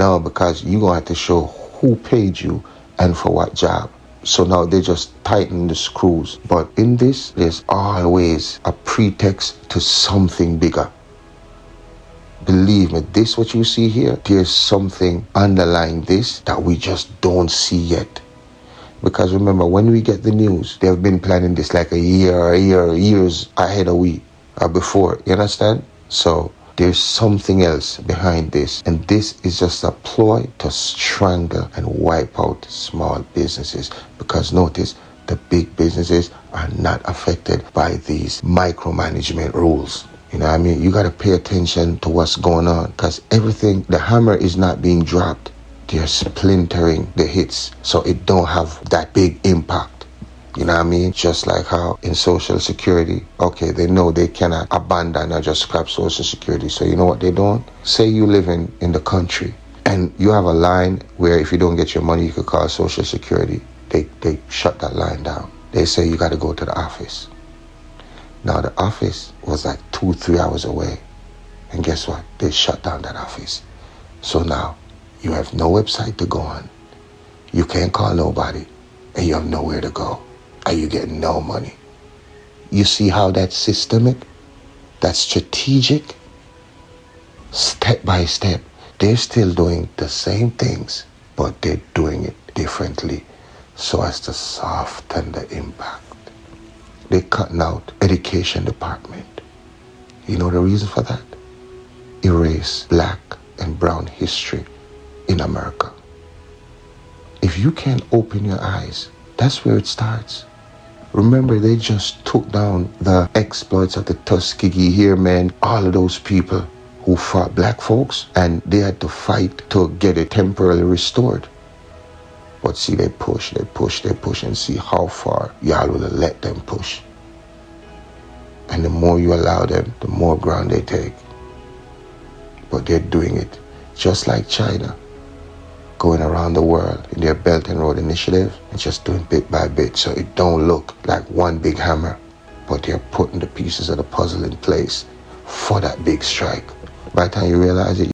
Now, because you're going to have to show who paid you and for what job. So now they just tighten the screws. But in this, there's always a pretext to something bigger. Believe me, this what you see here, there's something underlying this that we just don't see yet. Because remember, when we get the news, they've been planning this like years ahead of we before. You understand? So there's something else behind this. And this is just a ploy to strangle and wipe out small businesses. Because notice, the big businesses are not affected by these micromanagement rules. You know what I mean? You got to pay attention to what's going on. Because everything, the hammer is not being dropped. They're splintering the hits. So it don't have that big impact. You know what I mean? Just like how in Social Security, okay, they know they cannot abandon or just scrap Social Security. So you know what they're doing? Say you live in the country and you have a line where if you don't get your money, you could call Social Security. They shut that line down. They say you got to go to the office. Now the office was like 2-3 hours away. And guess what? They shut down that office. So now you have no website to go on. You can't call nobody. And you have nowhere to go. And you get no money. You see how that's systemic? That's strategic? Step by step. They're still doing the same things, but they're doing it differently so as to soften the impact. They're cutting out education department. You know the reason for that? Erase black and brown history in America. If you can't open your eyes, that's where it starts. Remember, they just took down the exploits of the Tuskegee Airmen, all of those people who fought black folks, and they had to fight to get it temporarily restored. But see, they push, and see how far y'all will let them push. And the more you allow them, the more ground they take. But they're doing it just like China, going around the world in their Belt and Road Initiative and just doing bit by bit so it don't look like one big hammer, but they're putting the pieces of the puzzle in place for that big strike. By the time you realize it,